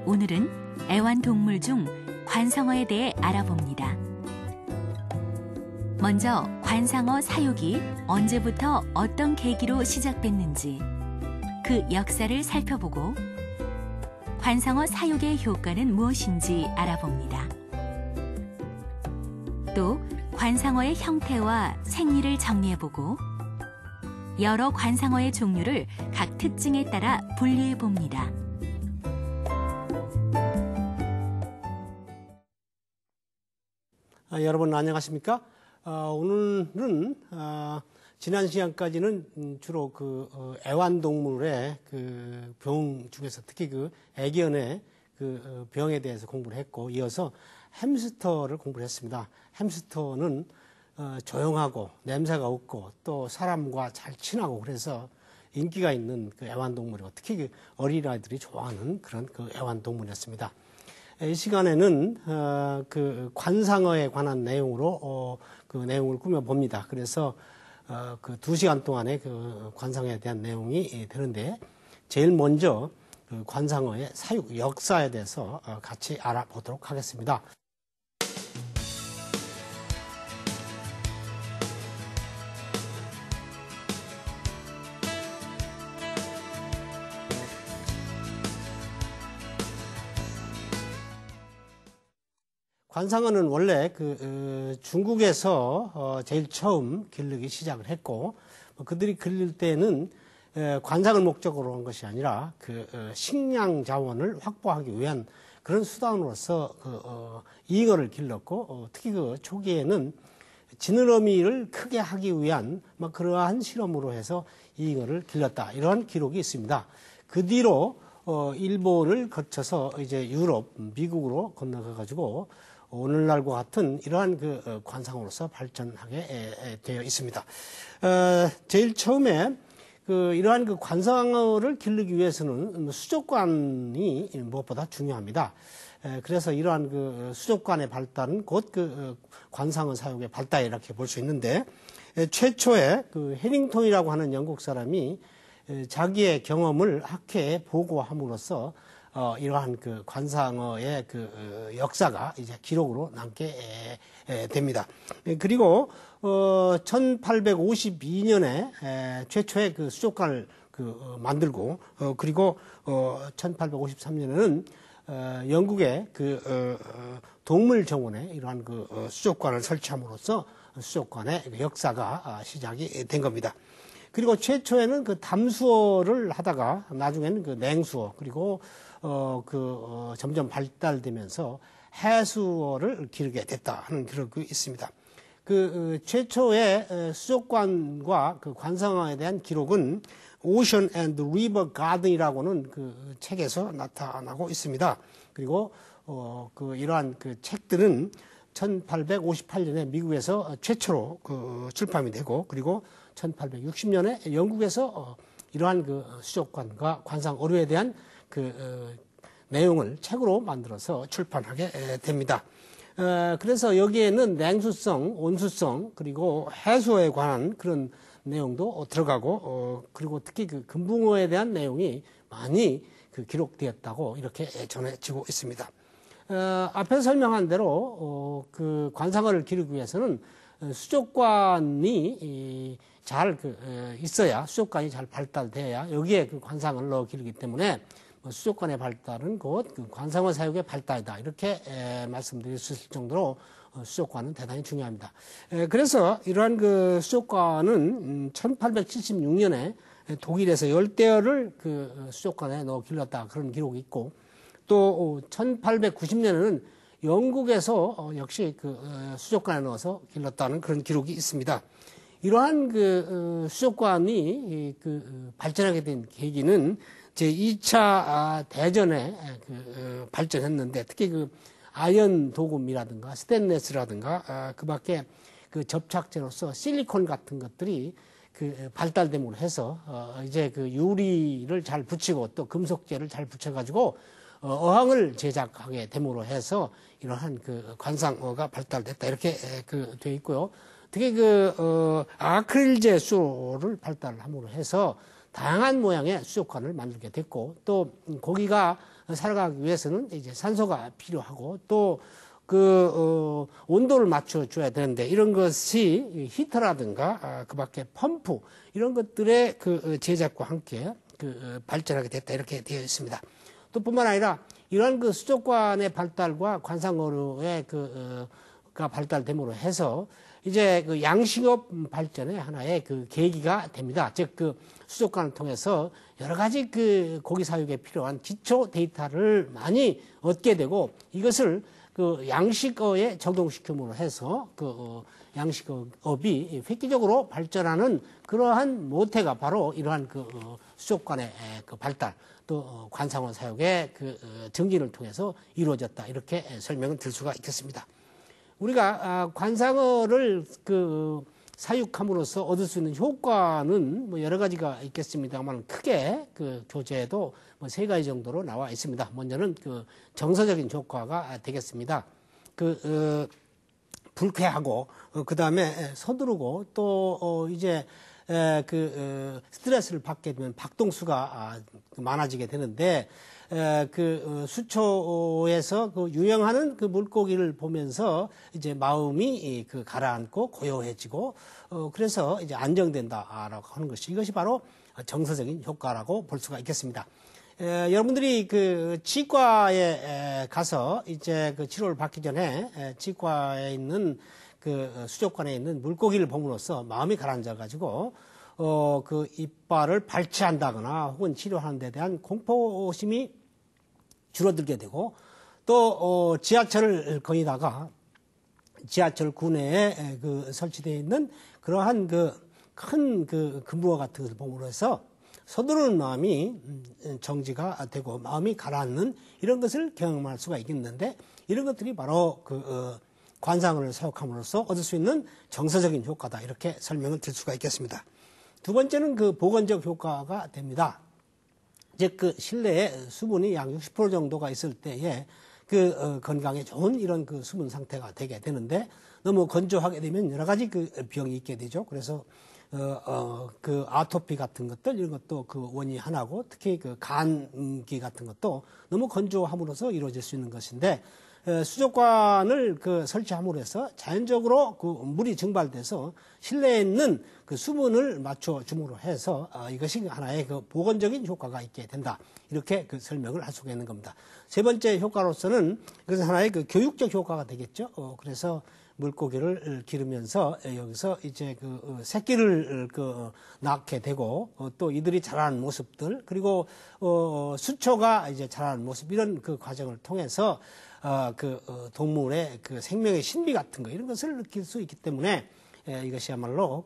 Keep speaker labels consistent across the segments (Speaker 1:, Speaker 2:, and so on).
Speaker 1: 오늘은 애완동물 중 관상어에 대해 알아봅니다. 먼저 관상어 사육이 언제부터 어떤 계기로 시작됐는지 그 역사를 살펴보고 관상어 사육의 효과는 무엇인지 알아봅니다. 또 관상어의 형태와 생리를 정리해보고 여러 관상어의 종류를 각 특징에 따라 분류해봅니다.
Speaker 2: 여러분 안녕하십니까? 오늘은 지난 시간까지는 주로 애완동물의 병 중에서 특히 애견의 병에 대해서 공부를 했고, 이어서 햄스터를 공부를 했습니다. 햄스터는 조용하고 냄새가 없고 또 사람과 잘 친하고 그래서 인기가 있는 애완동물이고, 특히 어린아이들이 좋아하는 그런 애완동물이었습니다. 이 시간에는 관상어에 관한 내용으로 내용을 꾸며봅니다. 그래서 2시간 동안의 관상어에 대한 내용이 되는데, 제일 먼저 관상어의 사육 역사에 대해서 같이 알아보도록 하겠습니다. 관상어는 원래 중국에서 제일 처음 기르기 시작을 했고, 그들이 기를 때는 관상을 목적으로 한 것이 아니라 식량 자원을 확보하기 위한 그런 수단으로서 잉어를 길렀고, 특히 초기에는 지느러미를 크게 하기 위한 그러한 실험으로 해서 잉어를 길렀다, 이러한 기록이 있습니다. 그 뒤로 일본을 거쳐서 이제 유럽, 미국으로 건너가 가지고 오늘날과 같은 이러한 관상으로서 발전하게 되어 있습니다. 제일 처음에 이러한 관상어를 기르기 위해서는 수족관이 무엇보다 중요합니다. 그래서 이러한 수족관의 발달은 곧 관상어 사육의 발달, 이렇게 볼 수 있는데, 최초에 해링턴이라고 하는 영국 사람이 자기의 경험을 학회에 보고함으로써 이러한 관상어의 역사가 이제 기록으로 남게 됩니다. 그리고 1852년에 최초의 수족관을 만들고, 그리고 1853년에는 영국의 동물정원에 이러한 수족관을 설치함으로써 수족관의 역사가 시작이 된 겁니다. 그리고 최초에는 담수어를 하다가 나중에는 냉수어, 그리고 점점 발달되면서 해수어를 기르게 됐다 하는 기록이 있습니다. 최초의 수족관과 관상어에 대한 기록은 Ocean and River Garden이라고는 책에서 나타나고 있습니다. 그리고 이러한 책들은 1858년에 미국에서 최초로 출판이 되고, 그리고 1860년에 영국에서 이러한 수족관과 관상 어류에 대한 내용을 책으로 만들어서 출판하게 됩니다. 그래서 여기에는 냉수성, 온수성, 그리고 해수어에 관한 그런 내용도 들어가고, 그리고 특히 금붕어에 대한 내용이 많이 기록되었다고 이렇게 전해지고 있습니다. 앞에서 설명한 대로 관상어를 기르기 위해서는 수족관이 잘 있어야, 수족관이 잘 발달돼야 여기에 관상을 넣어 기르기 때문에 수족관의 발달은 곧 관상어 사육의 발달이다, 이렇게 말씀드릴 수 있을 정도로 수족관은 대단히 중요합니다. 그래서 이러한 수족관은 1876년에 독일에서 열대어를 수족관에 넣어 길렀다, 그런 기록이 있고, 또 1890년에는 영국에서 역시 수족관에 넣어서 길렀다는 그런 기록이 있습니다. 이러한 수족관이 발전하게 된 계기는 제2차 대전에 발전했는데, 특히 아연 도금이라든가 스테인레스라든가 그 밖에 접착제로서 실리콘 같은 것들이 발달됨으로 해서 이제 유리를 잘 붙이고 또 금속재를 잘 붙여가지고 어항을 제작하게 됨으로 해서 이러한 관상어가 발달됐다, 이렇게 되어 있고요. 특히 아크릴제 수로를 발달함으로 해서 다양한 모양의 수족관을 만들게 됐고, 또 고기가 살아가기 위해서는 이제 산소가 필요하고 또 온도를 맞춰줘야 되는데 이런 것이 히터라든가 그 밖에 펌프 이런 것들의 제작과 함께 발전하게 됐다 이렇게 되어 있습니다. 또 뿐만 아니라 이러한 수족관의 발달과 관상어류의 가 발달됨으로 해서 이제 양식업 발전의 하나의 계기가 됩니다. 즉 수족관을 통해서 여러 가지 고기 사육에 필요한 기초 데이터를 많이 얻게 되고 이것을 양식어에 적용시킴으로 해서 양식업이 획기적으로 발전하는 그러한 모태가 바로 이러한 수족관의 발달 또 관상어 사육의 증진을 통해서 이루어졌다 이렇게 설명을 드릴 수가 있겠습니다. 우리가 관상어를 사육함으로써 얻을 수 있는 효과는 뭐 여러 가지가 있겠습니다만 크게 교재에도 뭐 3가지 정도로 나와 있습니다. 먼저는 정서적인 효과가 되겠습니다. 불쾌하고 그 다음에 서두르고 또 이제 스트레스를 받게 되면 박동수가 많아지게 되는데 수초에서 유영하는 물고기를 보면서 이제 마음이 가라앉고 고요해지고 그래서 이제 안정된다라고 하는 것이 이것이 바로 정서적인 효과라고 볼 수가 있겠습니다. 여러분들이 치과에 가서 이제 치료를 받기 전에 치과에 있는 수족관에 있는 물고기를 봄으로써 마음이 가라앉아 가지고 이빨을 발치한다거나 혹은 치료하는 데 대한 공포심이 줄어들게 되고 또 지하철을 거니다가 지하철 구내에 설치되어 있는 그러한 큰 금붕어 같은 것을 봄으로 해서 서두르는 마음이 정지가 되고 마음이 가라앉는 이런 것을 경험할 수가 있겠는데 이런 것들이 바로 관상어를 사육함으로써 얻을 수 있는 정서적인 효과다 이렇게 설명을 드릴 수가 있겠습니다. 두 번째는 보건적 효과가 됩니다. 즉 실내에 수분이 약 60% 정도가 있을 때에 건강에 좋은 이런 수분 상태가 되게 되는데 너무 건조하게 되면 여러 가지 병이 있게 되죠. 그래서 아토피 같은 것들 이런 것도 원인이 하나고 특히 간기 같은 것도 너무 건조함으로써 이루어질 수 있는 것인데 수족관을 설치함으로 해서 자연적으로 물이 증발돼서 실내에 있는 수분을 맞춰줌으로 해서 이것이 하나의 보건적인 효과가 있게 된다. 이렇게 설명을 할 수가 있는 겁니다. 세 번째 효과로서는 그것은 하나의 교육적 효과가 되겠죠. 그래서 물고기를 기르면서 여기서 이제 새끼를 낳게 되고 또 이들이 자라는 모습들 그리고 수초가 이제 자라는 모습 이런 과정을 통해서 동물의 생명의 신비 같은 거 이런 것을 느낄 수 있기 때문에 이것이야말로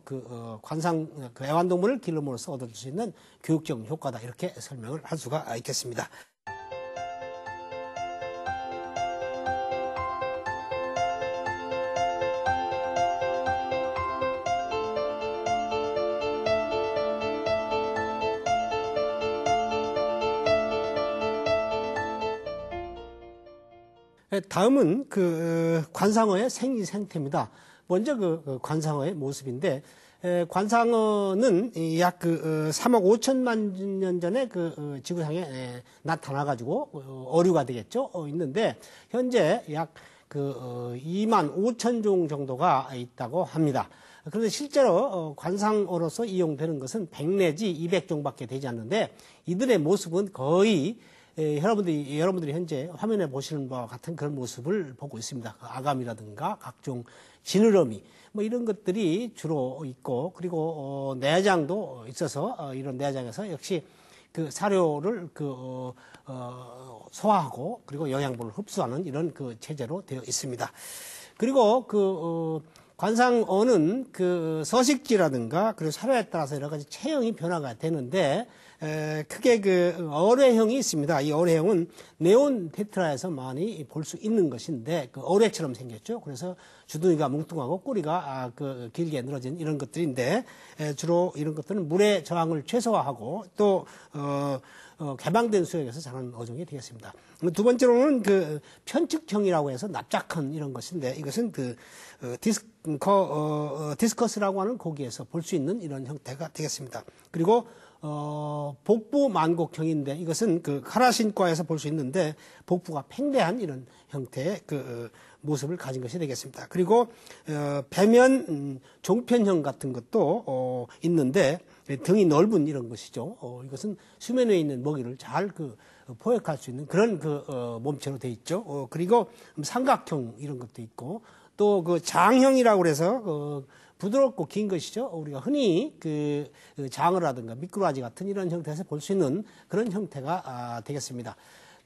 Speaker 2: 애완동물을 기름으로써 얻을 수 있는 교육적 효과다 이렇게 설명을 할 수가 있겠습니다. 다음은 관상어의 생리생태입니다. 먼저 관상어의 모습인데 관상어는 약 3억 5천만 년 전에 지구상에 나타나가지고 어류가 되겠죠. 있는데 현재 약 2만 5천 종 정도가 있다고 합니다. 그런데 실제로 관상어로서 이용되는 것은 100 내지 200종밖에 되지 않는데 이들의 모습은 거의 여러분들이 현재 화면에 보시는 바와 같은 그런 모습을 보고 있습니다. 아감이라든가 각종 지느러미 뭐 이런 것들이 주로 있고 그리고 내장도 있어서 이런 내장에서 역시 사료를 소화하고 그리고 영양분을 흡수하는 이런 체제로 되어 있습니다. 그리고 관상어는 서식지라든가 그리고 사료에 따라서 여러 가지 체형이 변화가 되는데 크게 어뢰형이 있습니다. 이 어뢰형은 네온 테트라에서 많이 볼 수 있는 것인데 어뢰처럼 생겼죠. 그래서 주둥이가 뭉뚱하고 꼬리가 길게 늘어진 이런 것들인데 주로 이런 것들은 물의 저항을 최소화하고 또 개방된 수역에서 자라는 어종이 되겠습니다. 두 번째로는 편측형이라고 해서 납작한 이런 것인데 이것은 디스커스라고 하는 고기에서 볼 수 있는 이런 형태가 되겠습니다. 그리고 복부 만곡형인데 이것은 그 카라신과에서 볼 수 있는데 복부가 팽배한 이런 형태의 그 모습을 가진 것이 되겠습니다. 그리고 배면 종편형 같은 것도 있는데 등이 넓은 이런 것이죠. 이것은 수면 위에 있는 먹이를 잘 포획할 수 있는 그런 몸체로 되어 있죠. 그리고 삼각형 이런 것도 있고 또 그 장형이라고 그래서 부드럽고 긴 것이죠. 우리가 흔히 장어라든가 미꾸라지 같은 이런 형태에서 볼 수 있는 그런 형태가 되겠습니다.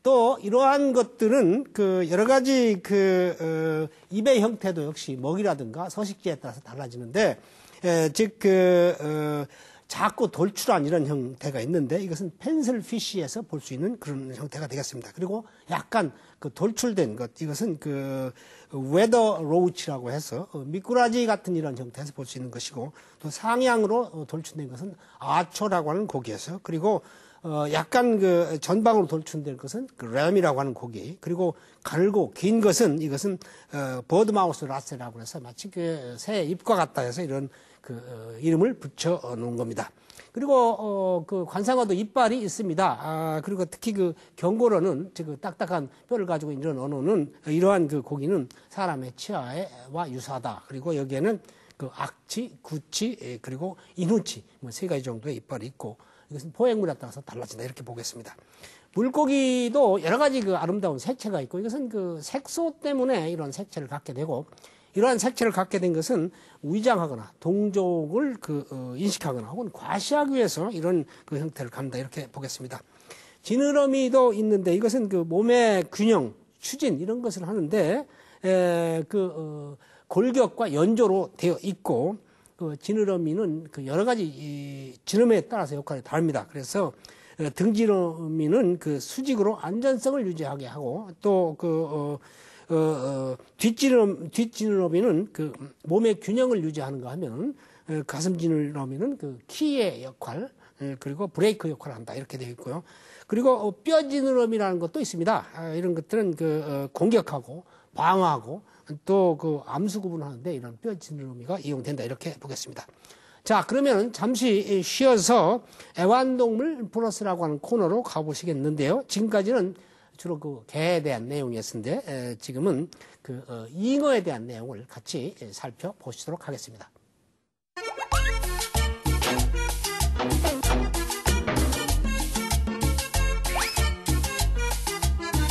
Speaker 2: 또 이러한 것들은 여러 가지 입의 형태도 역시 먹이라든가 서식지에 따라서 달라지는데 즉 작고 돌출한 이런 형태가 있는데 이것은 펜슬피쉬에서 볼 수 있는 그런 형태가 되겠습니다. 그리고 약간 돌출된 것 이것은 웨더 로우치라고 해서 미꾸라지 같은 이런 형태에서 볼 수 있는 것이고 또 상향으로 돌출된 것은 아초라고 하는 고기에서 그리고 약간 전방으로 돌출된 것은 램이라고 하는 고기 그리고 갈고 긴 것은 이것은 버드마우스 라세라고 해서 마치 새 잎과 같다 해서 이런 이름을 붙여 놓은 겁니다. 그리고 관상어도 이빨이 있습니다. 그리고 특히 경고러는 즉 딱딱한 뼈를 가지고 있는 이런 언어는 이러한 고기는 사람의 치아와 유사하다. 그리고 여기에는 악치, 구치, 그리고 이누치 세 가지 정도의 이빨이 있고 이것은 포획물에 따라서 달라진다 이렇게 보겠습니다. 물고기도 여러 가지 아름다운 색채가 있고 이것은 색소 때문에 이런 색채를 갖게 되고 이러한 색채를 갖게 된 것은 위장하거나 동족을 인식하거나 혹은 과시하기 위해서 이런 형태를 갖는다 이렇게 보겠습니다. 지느러미도 있는데 이것은 몸의 균형, 추진 이런 것을 하는데 골격과 연조로 되어 있고 지느러미는 여러 가지 지느러미에 따라서 역할이 다릅니다. 그래서 등지느러미는 수직으로 안전성을 유지하게 하고 또 뒷지느러미는 몸의 균형을 유지하는가 하면 가슴 지느러미는 키의 역할 그리고 브레이크 역할을 한다 이렇게 되어 있고요. 그리고 뼈 지느러미라는 것도 있습니다. 이런 것들은 공격하고 방어하고 또 암수 구분하는데 이런 뼈 지느러미가 이용된다 이렇게 보겠습니다. 자, 그러면 잠시 쉬어서 애완동물 플러스라고 하는 코너로 가보시겠는데요. 지금까지는 주로 개에 대한 내용이었는데 지금은 잉어에 대한 내용을 같이 살펴보시도록 하겠습니다.